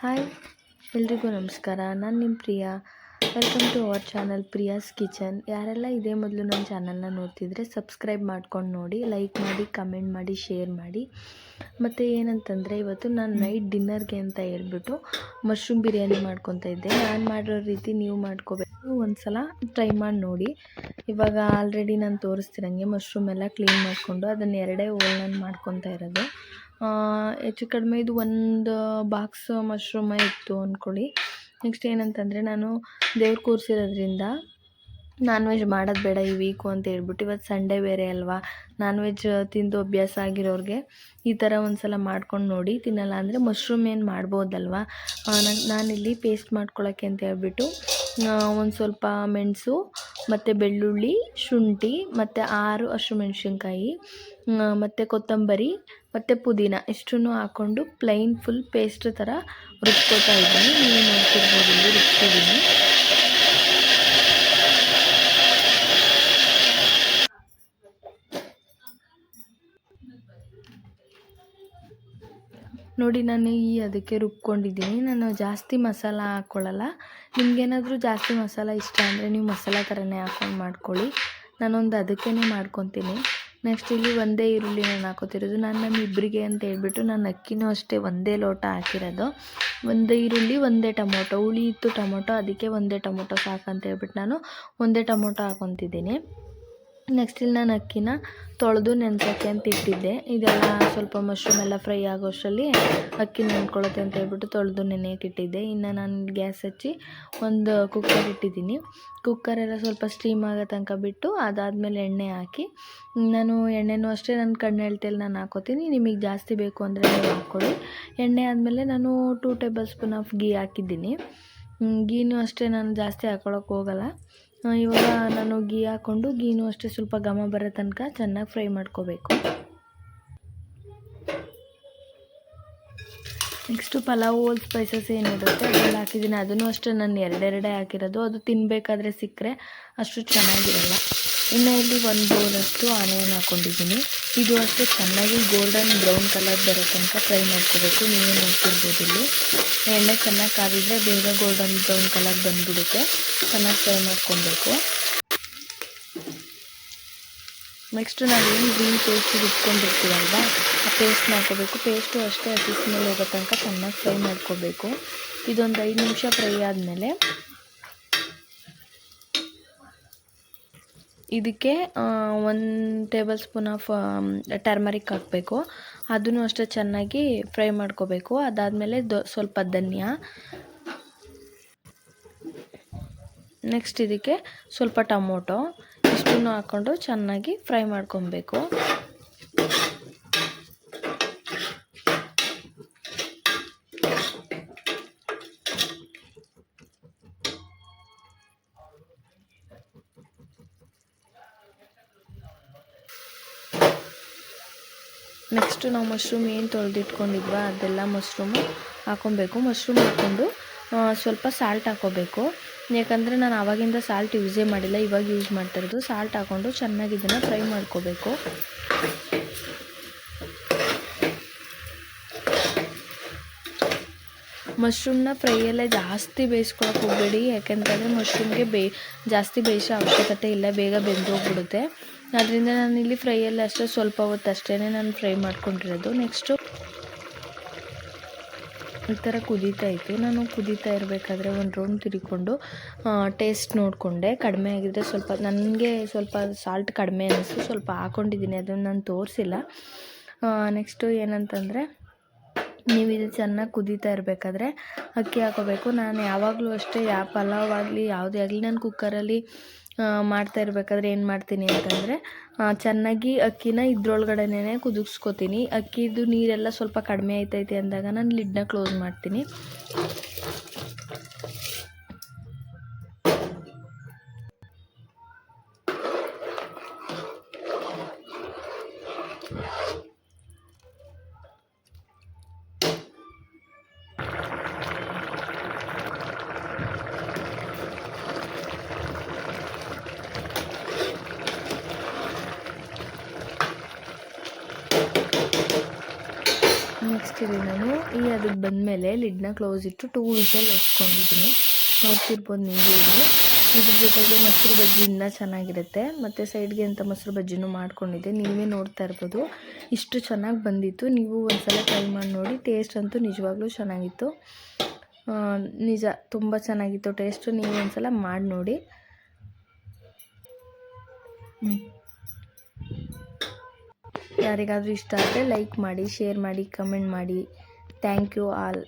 Hi ಎಲ್ರಿಗೂ ನಮಸ್ಕಾರ. ನಾನು ನಿಮ್ಮ Priya. Welcome to our channel Priya's kitchen. ಯಾರೆಲ್ಲ ಇದೇ ಮೊದಲು ನನ್ನ ಚಾನಲ್ನ ನೋಡ್ತಿದ್ರೆ ಸಬ್ಸ್ಕ್ರೈಬ್ ಮಾಡ್ಕೊಂಡು ನೋಡಿ, ಲೈಕ್ ಮಾಡಿ, ಕಮೆಂಟ್ ಮಾಡಿ, ಶೇರ್ ಮಾಡಿ. ಮತ್ತು ಏನಂತಂದರೆ ಇವತ್ತು ನಾನು ನೈಟ್ ಡಿನ್ನರ್ಗೆ ಅಂತ ಹೇಳ್ಬಿಟ್ಟು ಮಶ್ರೂಮ್ ಬಿರಿಯಾನಿ ಮಾಡ್ಕೊತಾ ಇದ್ದೆ. ನಾನು ಮಾಡಿರೋ ರೀತಿ ನೀವು ಮಾಡ್ಕೋಬೇಕು, ಒಂದು ಸಲ ಟ್ರೈ ಮಾಡಿ ನೋಡಿ. ಇವಾಗ ಆಲ್ರೆಡಿ ನಾನು ತೋರಿಸ್ತಿರಂಗೆ ಮಶ್ರೂಮ್ ಎಲ್ಲ ಕ್ಲೀನ್ ಮಾಡಿಕೊಂಡು ಅದನ್ನು ಎರಡೇ ನಾನು ಮಾಡ್ಕೊತಾ ಇರೋದು. ಹೆಚ್ಚು ಕಡಿಮೆ ಇದು ಒಂದು ಬಾಕ್ಸ್ ಮಶ್ರೂಮ ಇತ್ತು ಅಂದ್ಕೊಳ್ಳಿ. ನೆಕ್ಸ್ಟ್ ಏನಂತಂದರೆ ನಾನು ದೇವ್ರು ಕೂರಿಸಿರೋದ್ರಿಂದ ನಾನ್ ವೆಜ್ ಮಾಡೋದು ಬೇಡ ಈ ವೀಕು ಅಂತ ಹೇಳ್ಬಿಟ್ಟು, ಇವತ್ತು ಸಂಡೇ ಬೇರೆ ಅಲ್ವಾ, ನಾನ್ ವೆಜ್ ತಿಂದು ಅಭ್ಯಾಸ ಆಗಿರೋರಿಗೆ ಈ ಥರ ಒಂದು ಸಲ ಮಾಡ್ಕೊಂಡು ನೋಡಿ. ತಿನ್ನಲ್ಲ ಅಂದರೆ ಮಶ್ರೂಮ್ ಏನು ಮಾಡ್ಬೋದಲ್ವ. ನಾನಿಲ್ಲಿ ಪೇಸ್ಟ್ ಮಾಡ್ಕೊಳ್ಳೋಕ್ಕೆ ಅಂತ ಹೇಳ್ಬಿಟ್ಟು ಒಂದು ಸ್ವಲ್ಪ ಮೆಣಸು ಮತ್ತು ಬೆಳ್ಳುಳ್ಳಿ, ಶುಂಠಿ ಮತ್ತು 6 ಹಸಿಮೆಣ್ಸಿನ್ಕಾಯಿ ಮತ್ತು ಕೊತ್ತಂಬರಿ ಮತ್ತು ಪುದೀನ ಇಷ್ಟನ್ನು ಹಾಕ್ಕೊಂಡು ಪ್ಲೈನ್ ಫುಲ್ ಪೇಸ್ಟ್ ಥರ ರುಬ್ಕೋತಾ ಇದ್ದೀನಿ. ನೀವು ನೋಡ್ತಿರ್ಬೋದು, ಇಲ್ಲಿ ರುಬ್ತಿದ್ದೀನಿ. ನೋಡಿ ನಾನು ಅದಕ್ಕೆ ರುಬ್ಕೊಂಡಿದ್ದೀನಿ. ನಾನು ಜಾಸ್ತಿ ಮಸಾಲ ಹಾಕ್ಕೊಳ್ಳಲ್ಲ. ನಿಮಗೇನಾದರೂ ಜಾಸ್ತಿ ಮಸಾಲ ಇಷ್ಟ ಅಂದರೆ ನೀವು ಮಸಾಲ ಥರನೇ ಹಾಕ್ಕೊಂಡು ಮಾಡ್ಕೊಳ್ಳಿ. ನಾನೊಂದು ಅದಕ್ಕೇ ಮಾಡ್ಕೊತೀನಿ. ನೆಕ್ಸ್ಟ್ ಇಲ್ಲಿ ಒಂದೇ ಈರುಳ್ಳಿ ನಾನು ಹಾಕೋತಿರೋದು. ನಮ್ಮ ಇಬ್ಬರಿಗೆ ಅಂತ ಹೇಳ್ಬಿಟ್ಟು ನಾನು ಅಕ್ಕಿನೂ ಅಷ್ಟೇ ಒಂದೇ ಲೋಟ ಹಾಕಿರೋದು. ಒಂದೇ ಈರುಳ್ಳಿ, ಒಂದೇ ಟೊಮೊಟೊ, ಹುಳಿ ಇತ್ತು ಟೊಮೊಟೊ, ಅದಕ್ಕೆ ಒಂದೇ ಟೊಮೊಟೊ ಸಾಕಂತ ಹೇಳ್ಬಿಟ್ಟು ನಾನು ಒಂದೇ ಟೊಮೊಟೊ ಹಾಕೊತಿದ್ದೀನಿ. ನೆಕ್ಸ್ಟ್ ಇಲ್ಲಿ ನಾನು ಅಕ್ಕಿನ ತೊಳೆದು ನೆನೆಸೋಕ್ಕೆ ಅಂತ ಇಟ್ಟಿದ್ದೆ. ಇದೆಲ್ಲ ಸ್ವಲ್ಪ ಮಶ್ರೂಮ್ ಎಲ್ಲ ಫ್ರೈ ಆಗೋಷ್ಟರಲ್ಲಿ ಅಕ್ಕಿ ನೆನ್ಕೊಳ್ಳುತ್ತೆ ಅಂತ ಹೇಳ್ಬಿಟ್ಟು ತೊಳೆದು ನೆನೆಯೋಕೆ ಇಟ್ಟಿದ್ದೆ. ಇನ್ನು ನಾನು ಗ್ಯಾಸ್ ಹಚ್ಚಿ ಒಂದು ಕುಕ್ಕರ್ ಇಟ್ಟಿದ್ದೀನಿ. ಕುಕ್ಕರೆಲ್ಲ ಸ್ವಲ್ಪ ಸ್ಟೀಮ್ ಆಗೋ ತನಕ ಬಿಟ್ಟು ಅದಾದಮೇಲೆ ಎಣ್ಣೆ ಹಾಕಿ, ನಾನು ಎಣ್ಣೆನೂ ಅಷ್ಟೇ ನನ್ನ ಕಣ್ಣೆಳ್ತೇಲಿ ನಾನು ಹಾಕೋತೀನಿ. ನಿಮಗೆ ಜಾಸ್ತಿ ಬೇಕು ಅಂದರೆ ನೀವು ಹಾಕ್ಕೊಳ್ಳಿ. ಎಣ್ಣೆ ಆದಮೇಲೆ ನಾನು 2 ಟೇಬಲ್ ಸ್ಪೂನ್ ಆಫ್ ಗೀ ಹಾಕಿದ್ದೀನಿ. ಗೀನೂ ಅಷ್ಟೇ ನಾನು ಜಾಸ್ತಿ ಹಾಕ್ಕೊಳಕ್ಕೆ ಹೋಗಲ್ಲ. ಇವಾಗ ನಾನು ಗೀ ಹಾಕ್ಕೊಂಡು ಗೀನೂ ಅಷ್ಟೇ ಸ್ವಲ್ಪ ಘಮ ಬರೋ ತನಕ ಚೆನ್ನಾಗಿ ಫ್ರೈ ಮಾಡ್ಕೋಬೇಕು. ನೆಕ್ಸ್ಟು ಪಲಾವ್ ಓಲ್ ಸ್ಪೈಸಸ್ ಏನಿರುತ್ತೆ ಅದೆಲ್ಲ ಹಾಕಿದ್ದೀನಿ. ಅದನ್ನು ಅಷ್ಟೇ ನಾನು ಎರಡೆರಡೇ ಹಾಕಿರೋದು. ಅದು ತಿನ್ನಬೇಕಾದ್ರೆ ಸಿಕ್ಕರೆ ಅಷ್ಟು ಚೆನ್ನಾಗಿರಲ್ಲ. ಇನ್ನು ಇಲ್ಲಿ 1 ಬೌಲಷ್ಟು ಆನಿಯನ್ ಹಾಕ್ಕೊಂಡಿದ್ದೀನಿ. ಇದು ಅಷ್ಟೇ ಚೆನ್ನಾಗಿ ಗೋಲ್ಡನ್ ಬ್ರೌನ್ ಕಲರ್ ಬರೋ ತನಕ ಫ್ರೈ ಮಾಡ್ಕೋಬೇಕು. ನೀವೇ ನೋಡ್ತಿರ್ಬೋದು, ಇಲ್ಲಿ ಎಣ್ಣೆ ಚೆನ್ನಾಗಿ ಕಾದಿದ್ರೆ ಬೇಗ ಗೋಲ್ಡನ್ ಬ್ರೌನ್ ಕಲರ್ ಬಂದುಬಿಡುತ್ತೆ. ಚೆನ್ನಾಗಿ ಫ್ರೈ ಮಾಡ್ಕೊಬೇಕು. ನೆಕ್ಸ್ಟು ನಾವೇನು ಗ್ರೀನ್ ಪೇಸ್ಟ್ ಇಟ್ಕೊಂಡಿರ್ತೀವಲ್ವ ಆ ಪೇಸ್ಟ್ ಮಾಡ್ಕೋಬೇಕು. ಪೇಸ್ಟು ಅಷ್ಟೇ ಹಸಿ ಸ್ಮೆಲ್ ಹೋಗೋ ತನಕ ಚೆನ್ನಾಗಿ ಫ್ರೈ ಮಾಡ್ಕೋಬೇಕು. ಇದೊಂದು 5 ನಿಮಿಷ ಫ್ರೈ ಆದಮೇಲೆ ಇದಕ್ಕೆ 1 ಟೇಬಲ್ ಸ್ಪೂನ್ ಆಫ್ ಟರ್ಮರಿಕ್ ಹಾಕಬೇಕು. ಅದನ್ನು ಅಷ್ಟೇ ಚೆನ್ನಾಗಿ ಫ್ರೈ ಮಾಡ್ಕೋಬೇಕು. ಅದಾದಮೇಲೆ ಸ್ವಲ್ಪ ಧನಿಯಾ, ನೆಕ್ಸ್ಟ್ ಇದಕ್ಕೆ ಸ್ವಲ್ಪ ಟೊಮೊಟೊ ಇಷ್ಟನ್ನು ಹಾಕ್ಕೊಂಡು ಚೆನ್ನಾಗಿ ಫ್ರೈ ಮಾಡ್ಕೊಬೇಕು. ನೆಕ್ಸ್ಟು ನಾವು ಮಶ್ರೂಮ್ ಏನು ತೊಳೆದಿಟ್ಕೊಂಡಿದ್ವ ಅದೆಲ್ಲ ಮಶ್ರೂಮು ಹಾಕ್ಕೊಬೇಕು. ಮಶ್ರೂಮ್ ಹಾಕ್ಕೊಂಡು ಸ್ವಲ್ಪ ಸಾಲ್ಟ್ ಹಾಕ್ಕೋಬೇಕು. ಯಾಕಂದರೆ ನಾನು ಆವಾಗಿಂದ ಸಾಲ್ಟ್ ಯೂಸೇ ಮಾಡಿಲ್ಲ, ಇವಾಗ ಯೂಸ್ ಮಾಡ್ತಿರೋದು. ಸಾಲ್ಟ್ ಹಾಕ್ಕೊಂಡು ಚೆನ್ನಾಗಿ ಇದನ್ನು ಫ್ರೈ ಮಾಡ್ಕೋಬೇಕು. ಮಶ್ರೂಮ್ನ ಫ್ರೈಯಲ್ಲೇ ಜಾಸ್ತಿ ಬೇಯಿಸ್ಕೊಳಕ್ಕೆ ಹೋಗಬೇಡಿ. ಯಾಕೆಂತಂದರೆ ಮಶ್ರೂಮ್ಗೆ ಜಾಸ್ತಿ ಬೇಯಿಸೋ ಅವಶ್ಯಕತೆ ಇಲ್ಲ, ಬೇಗ ಬೆಂದೋಗ್ಬಿಡುತ್ತೆ. ಅದರಿಂದ ನಾನಿಲ್ಲಿ ಫ್ರೈಯಲ್ಲಿ ಅಷ್ಟೇ ಸ್ವಲ್ಪ ಹೊತ್ತು ಅಷ್ಟೇ ನಾನು ಫ್ರೈ ಮಾಡ್ಕೊಂಡಿರೋದು. ನೆಕ್ಸ್ಟು ಈ ಥರ ಕುದೀತಾ ಇತ್ತು. ನಾನು ಕುದೀತಾ ಇರಬೇಕಾದ್ರೆ ಒಂದು ರೌಂಡ್ ತಿರ್ಕೊಂಡು ಟೇಸ್ಟ್ ನೋಡಿಕೊಂಡೆ. ಕಡಿಮೆ ಆಗಿದ್ದರೆ ನನಗೆ ಸ್ವಲ್ಪ ಸಾಲ್ಟ್ ಕಡಿಮೆ ಅನ್ನಿಸ್ತು, ಸ್ವಲ್ಪ ಹಾಕ್ಕೊಂಡಿದ್ದೀನಿ. ಅದನ್ನು ನಾನು ತೋರಿಸಿಲ್ಲ. ನೆಕ್ಸ್ಟು ಏನಂತಂದರೆ ನೀವು ಇದು ಚೆನ್ನಾಗಿ ಕುದೀತಾ ಇರಬೇಕಾದ್ರೆ ಅಕ್ಕಿ ಹಾಕೋಬೇಕು. ನಾನು ಯಾವಾಗಲೂ ಅಷ್ಟೇ ಪಲಾವ್ ಆಗಲಿ ಯಾವುದೇ ಆಗಲಿ ನಾನು ಕುಕ್ಕರಲ್ಲಿ ಮಾಡ್ತಾ ಇರಬೇಕಾದ್ರೆ ಏನು ಮಾಡ್ತೀನಿ ಅಂತಂದರೆ ಚೆನ್ನಾಗಿ ಅಕ್ಕಿನ ಇದ್ರೊಳಗಡೆನೇ ಕುದಿಸ್ಕೊತೀನಿ. ಅಕ್ಕಿದು ನೀರೆಲ್ಲ ಸ್ವಲ್ಪ ಕಡಿಮೆ ಆಯ್ತೈತೆ ಅಂದಾಗ ನಾನು ಲಿಡ್ನ ಕ್ಲೋಸ್ ಮಾಡ್ತೀನಿ. ನೆಕ್ಸ್ಟ್ ಲಾಸ್ಟಲ್ಲಿ ನಾನು ಅದಕ್ಕೆ ಬಂದಮೇಲೆ ಲಿಡ್ನ ಕ್ಲೋಸ್ ಇಟ್ಟು 2 ವಿಷಲ್ ಹೊಡ್ಸ್ಕೊಂಡಿದ್ದೀನಿ. ನೋಡ್ತಿರ್ಬೋದು ನೀವು ಇದ್ರ ಜೊತೆಗೆ ಮೊಸರು ಬಜ್ಜಿ ಇನ್ನೂ ಚೆನ್ನಾಗಿರುತ್ತೆ. ಮತ್ತು ಸೈಡ್ಗೆ ಅಂತ ಮೊಸರು ಬಜ್ಜಿನೂ ಮಾಡ್ಕೊಂಡಿದ್ದೆ, ನೀವೇ ನೋಡ್ತಾ ಇರ್ಬೋದು. ಇಷ್ಟು ಚೆನ್ನಾಗಿ ಬಂದಿತ್ತು. ನೀವು ಒಂದ್ಸಲ ಟ್ರೈ ಮಾಡಿ ನೋಡಿ. ಟೇಸ್ಟ್ ಅಂತೂ ನಿಜವಾಗ್ಲೂ ಚೆನ್ನಾಗಿತ್ತು. ನಿಜ ತುಂಬ ಚೆನ್ನಾಗಿತ್ತು ಟೇಸ್ಟು. ನೀವು ಒಂದ್ಸಲ ಮಾಡಿ ನೋಡಿ. ಯಾರಿಗಾದರೂ ಇಷ್ಟ ಆದರೆ ಲೈಕ್ ಮಾಡಿ, ಶೇರ್ ಮಾಡಿ, ಕಮೆಂಟ್ ಮಾಡಿ. Thank you all.